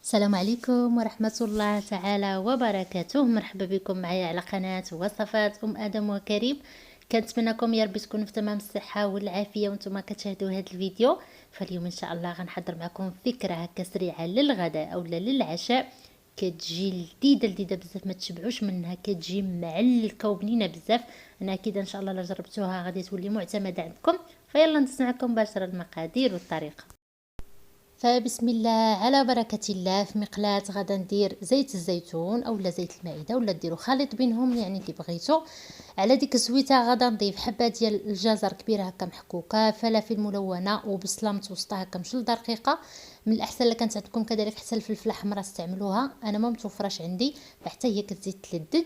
السلام عليكم ورحمة الله تعالى وبركاته. مرحبا بكم معايا على قناة وصفات آدم وكريم. كنتمنىكم يا ربي تكونوا في تمام الصحة والعافية وانتم كتشاهدوا هذا الفيديو. فاليوم ان شاء الله غنحضر معكم فكرة هكا سريعة للغداء او للعشاء، كتجي لذيذة بزاف، ما تشبعوش منها، كتجي معلكة وبنينة بزاف. انا اكيد ان شاء الله لو جربتوها غادي تولي معتمدة عندكم. فيلا نسمعكم مباشرة المقادير والطريقة. فبسم الله على بركة الله. في مقلاة غادا ندير زيت الزيتون اولا زيت المائدة ولا ديروا خليط بينهم يعني كي بغيتو. على ديك الزويته غادا نضيف حبه ديال الجزر كبيره هكا محكوكه، فلافل ملونه وبصله متوسطه هكا مشلده رقيقه. من الاحسن الا كانت عندكم كذلك حتى الفلفله حمراء استعملوها، انا ما متوفراش عندي، حتى هي كتزيد تلذذ.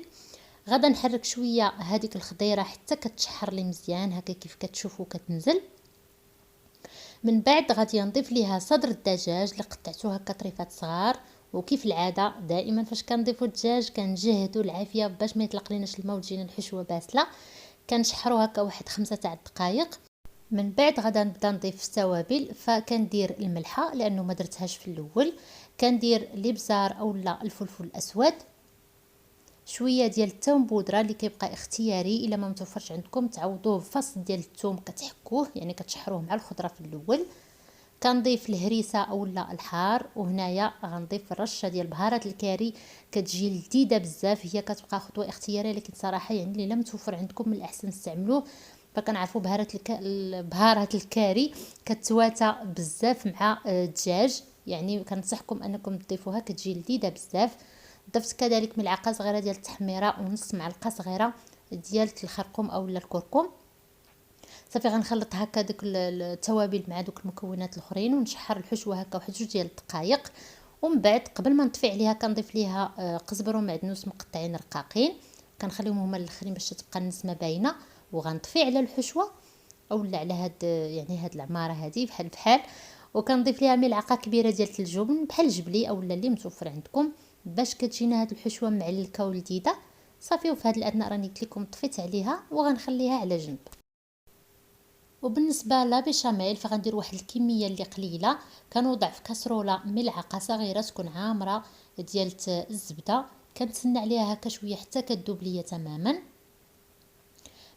غادا نحرك شويه هذيك الخضيره حتى كتشحر لي مزيان هكا كيف كتشوفوا كتنزل. من بعد غادي نضيف ليها صدر الدجاج اللي قطعته هكا طريفات صغار. وكيف العاده دائما فاش كنضيفوا الدجاج كنجهدوا العافيه باش ما يطلق ليناش الماء وتجينا الحشوه باسله. كنشحروا هكا واحد 5 دقائق. من بعد غادا نبدا نضيف التوابل، فكندير الملحه لانه ما درتهاش في الاول، كندير الابزار اولا الفلفل الاسود، شويه ديال الثوم بودره اللي كيبقى اختياري، الا ما متوفرش عندكم تعوضوه بفص ديال الثوم كتحكوه يعني كتشحروه مع الخضره في الاول. كنضيف الهريسه اولا الحار، وهنايا غنضيف رشه ديال بهارات الكاري كتجي لذيذه بزاف، هي كتبقى خطوه اختياريه لكن صراحه يعني اللي لم توفر عندكم من الاحسن تستعملوه. فكنعرفوا بهارات الكاري كتواتى بزاف مع الدجاج، يعني كنصحكم انكم تضيفوها كتجي لذيذه بزاف. ضفت كذلك ملعقه صغيره ديال التحميره ونص معلقه صغيره ديال الخرقوم اولا الكركم. صافي غنخلط هكا داك التوابل مع دوك المكونات الاخرين ونشحر الحشوه هكا واحد 2 ديال الدقائق. ومن بعد قبل ما نطفي عليها كنضيف ليها قزبر ومعدنوس مقطعين رقاقين، كنخليهم هما الاخرين باش تبقى النسمه باينه. وغنطفي على الحشوه اولا على هاد يعني هاد العماره هذه بحال بحال. وكنضيف ليها ملعقه كبيره ديال الجبن بحال الجبلي اولا اللي متوفر عندكم باش كتجينا هاد الحشوه معلكه ولذيذه. صافي وفي هاد الاثناء راني قلت لكم طفيت عليها وغنخليها على جنب. وبالنسبه لا بيشاميل فغندير واحد الكميه اللي قليله، كنوضع في كاسرونه ملعقه صغيره تكون عامره ديال الزبده، كنتسنى عليها هكا شويه حتى كتذوب ليا تماما.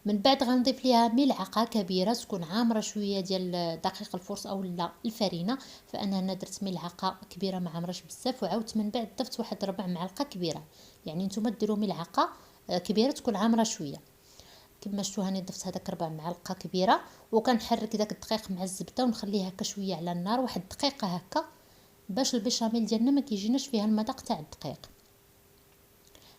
من بعد غنضيف ليها ملعقه كبيره تكون عامره شويه ديال دقيق الفرص اولا الفرينه، فانا هنا درت ملعقه كبيره ما عامراش بزاف، وعاودت من بعد ضفت واحد ربع معلقه كبيره، يعني نتوما ديروا ملعقه كبيره تكون عامره شويه. كما شفتوا هاني ضفت هذاك 4 معالق كبيره، وكنحرك داك الدقيق مع الزبده ونخليه هكا شويه على النار واحد دقيقه هكا باش البيشاميل ديالنا ما كيجيناش فيها المذاق تاع الدقيق.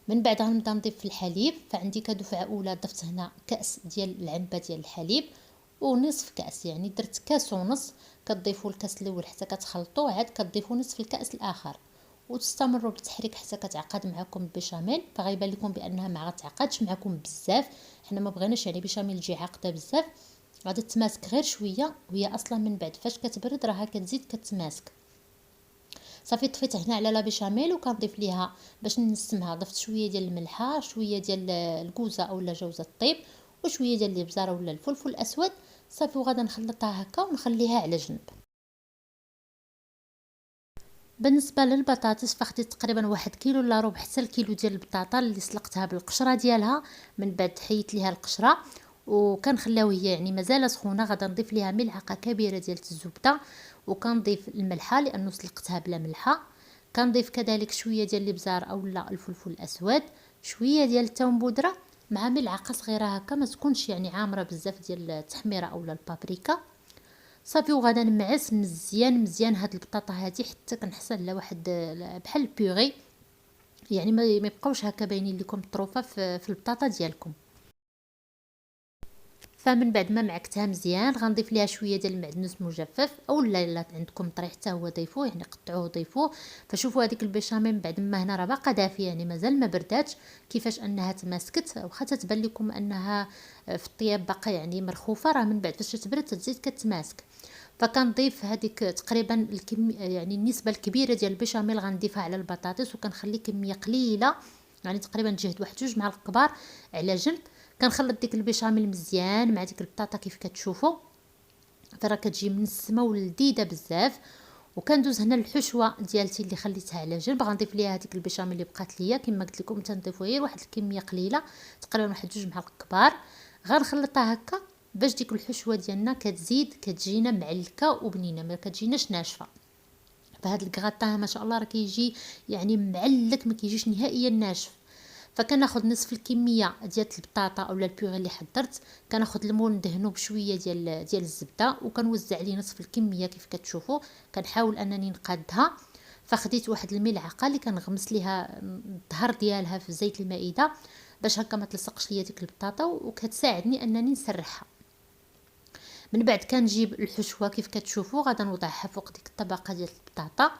من بعد غنبدا نضيف الحليب، فعندي كدفعه اولى ضفت هنا كاس ديال العنبه ديال الحليب ونصف كاس، يعني درت كاس ونص. كتضيفوا الكاس الاول حتى كتخلطوا، عاد كتضيفوا نصف الكاس الاخر وتستمروا بالتحريك حتى كتعقد معكم البيشاميل. فغيبان لكم بانها ما غتعقدش معكم بزاف، حنا ما بغيناش يعني بيشاميل تجي عاقده بزاف، غادي تماسك غير شويه، وهي اصلا من بعد فاش كتبرد راها كتزيد كتماسك. صافي طفيت هنا على لا بيشاميل وكنضيف ليها باش نسمها، ضفت شويه ديال الملحه، شويه ديال الكوزه اولا جوز الطيب، وشويه ديال الابزار ولا الفلفل الاسود. صافي وغادا نخلطها هكا ونخليها على جنب. بالنسبه للبطاطس فاخديت تقريبا 1 كيلو الا ربع حتى الكيلو ديال البطاطا اللي سلقتها بالقشره ديالها. من بعد حيت ليها القشره وكنخليو هي يعني مازال سخونه. غادا نضيف ليها ملعقه كبيره ديال الزبده، وكنضيف الملحه لانه سلقتها بلا ملحه. كنضيف كذلك شويه ديال الابزار اولا الفلفل الاسود، شويه ديال الثوم بودره مع ملعقه صغيره هكا ما تكونش يعني عامره بزاف ديال التحميره اولا البابريكا. صافي وغادا نمعس مزيان هاد البطاطا هادي حتى كنحصل على واحد بحال البيغي، يعني ما يبقاوش هكا باينين لكم الطروفه في البطاطا ديالكم. فمن بعد ما معكتها مزيان غنضيف ليها شويه ديال المعدنوس مجفف اولا الا عندكم طريح حتى هو ضيفوه، يعني قطعوه ضيفوه. فشوفوا هذيك البيشاميل من بعد ما هنا راه باقا دافيه يعني مازال ما برداتش، كيفاش انها تماسكت واخا تتبان لكم انها في الطياب باقا يعني مرخوفه، راه من بعد فاش تبرد تزيد كتماسك. فكنضيف هذيك تقريبا يعني النسبه الكبيره ديال البيشاميل غنضيفها على البطاطس، وكنخلي كميه قليله يعني تقريبا جهد واحد 2 معالق كبار على جنب. كنخلط ديك البيشاميل مزيان مع ديك البطاطا كيف كتشوفوا، فراه كتجي منسمه ولذيذه بزاف. وكندوز هنا الحشوه ديالتي اللي خليتها على جنب. غنضيف ليها هذيك البيشاميل اللي بقات ليا كما قلت لكم، تنضيفوا غير واحد الكميه قليله، تقريبا واحد 2 معالق كبار. غنخلطها هكا باش ديك الحشوه ديالنا كتزيد كتجينا معلكه وبنينه، ما كتجيناش ناشفه. فهاد الكغطان ما شاء الله راه كيجي يعني معلك، ما كيجيش نهائيا ناشف. فكناخذ نصف الكميه ديال البطاطا اولا البيغي اللي حضرت، كناخذ المول ندهنو بشويه ديال الزبده وكنوزع عليه نصف الكميه كيف كتشوفوا. كنحاول انني نقادها. فخديت واحد الملعقه اللي كنغمس ليها الظهر ديالها في زيت المائده باش هكا ما تلصقش ليا ديك البطاطا، وكتساعدني انني نسرحها. من بعد كنجيب الحشوه كيف كتشوفوا، غادا نوضعها فوق ديك الطبقه ديال البطاطا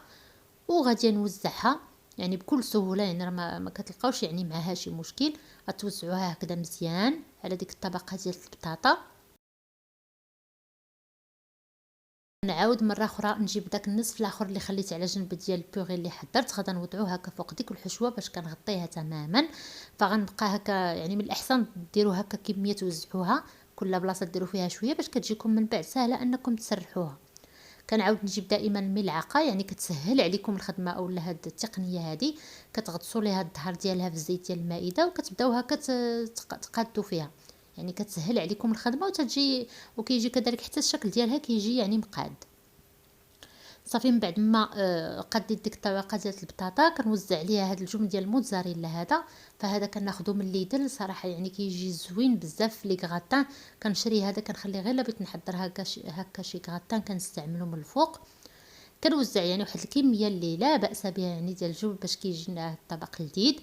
وغادي نوزعها يعني بكل سهوله. يعني راه ما كتلقاوش يعني معها شي مشكل. غتوزعوها هكذا مزيان على ديك الطبقه ديال البطاطا. نعاود مره اخرى نجيب داك النصف الاخر اللي خليت على جنب ديال البوغي اللي حضرت، غادا نوضعوه هكا فوق ديك الحشوه باش كنغطيها تماما. فغنبقى هكا يعني من الاحسن ديروا هكا كميه توزعوها كل بلاصه ديروا فيها شويه باش كتجيكم من بعد سهله انكم تسرحوها. كنعاود نجيب دائما الملعقه، يعني كتسهل عليكم الخدمه اولا هاد التقنيه هادي. كتغطسوا ليها الظهر ديالها في الزيت ديال المائده وكتبداو هكا تقادوا فيها، يعني كتسهل عليكم الخدمه وتجي وكيجي كذلك حتى الشكل ديالها كيجي يعني مقاد. صافي من بعد ما قديت ديك الطبقه ديال البطاطا كنوزع عليها هاد الجبن ديال الموتزاريلا هذا. فهذا كناخذو من ليدل صراحه يعني كيجي زوين بزاف لي غاتان. كنشري هذا كنخليه غير بغيت نحضر هكا شي غاتان كنستعملو من الفوق. كنوزع يعني واحد الكميه اللي لا باس بها يعني ديال الجبن باش كيجينا الطبق لذيذ.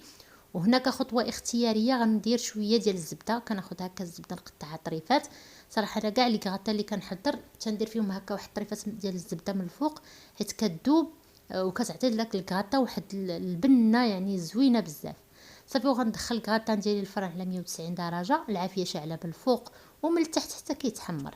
وهناك خطوه اختياريه غندير شويه ديال الزبده. كناخذ هكا الزبده نقطعها طريفات. صراحه انا كاع لي كغاتا اللي كنحضر تندير فيهم هكا واحد طريفات ديال الزبده من الفوق حيت كتذوب وكتعطي لك الكغاتا واحد البنه يعني زوينه بزاف. صافي وغندخل الكغاتا ديالي الفرن على 190 درجه، العافيه شاعله من الفوق ومن التحت حتى كيتحمر.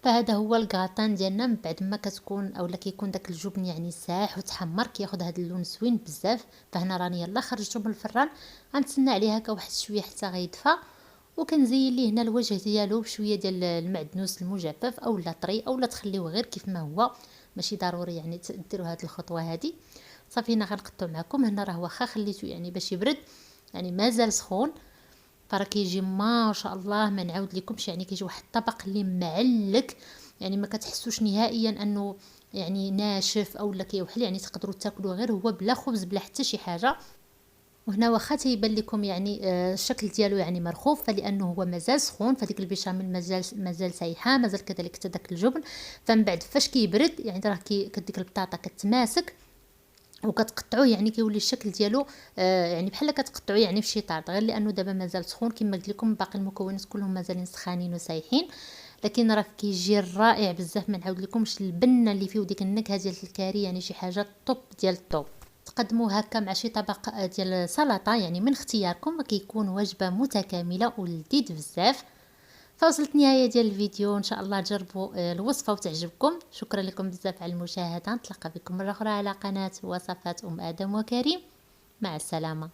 فهذا هو الكغاتان ديالنا من بعد ما كتكون اولا كيكون داك الجبن يعني ساح وتحمر كياخذ هذا اللون زوين بزاف. فهنا راني يلا خرجته من الفران، غنتسنى عليه هكا واحد شويه حتى غيدفى. وكنزين ليه هنا الوجه ديالو بشويه ديال المعدنوس المجفف اولا طري اولا تخليوه غير كيف ما هو، ماشي ضروري يعني ديروا هذه الخطوه هذه. صافي هنا غنقطعو معكم. هنا راه واخا خليته يعني باش يبرد يعني مازال سخون، فراه كيجي ما شاء الله ما نعاود لكمش. يعني كيجي واحد الطبق اللي معلك، يعني ما كتحسوش نهائيا انه يعني ناشف اولا كيوحل. يعني تقدروا تاكلوه غير هو بلا خبز بلا حتى شي حاجه. وهنا واخا تيبان لكم يعني الشكل ديالو يعني مرخوف فلانه هو مازال سخون، فديك البيشاميل مازال سايحه، مازال كذلك حتى داك الجبن. فمن بعد فاش كيبرد يعني راه كديك البطاطا كتماسك وكتقطعوه يعني كيولي الشكل ديالو يعني بحال كتقطعوه يعني في شي طارط، غير لانه دابا مازال سخون كما قلت لكم. باقي المكونات كلهم مازالين سخانين وسايحين، لكن راه كيجي رائع بزاف. ما نعاود لكمش البنه اللي فيه وديك النكهه ديال الكاري يعني شي حاجه طوب ديال الطوب. تقدموه هكا مع شي طبق ديال سلطه يعني من اختياركم، كيكون وجبه متكامله ولذيذ بزاف. فوصلت النهايه ديال الفيديو، ان شاء الله تجربوا الوصفه وتعجبكم. شكرا لكم بزاف على المشاهده، نتلاقى بكم مره اخرى على قناه وصفات ادم وكريم. مع السلامه.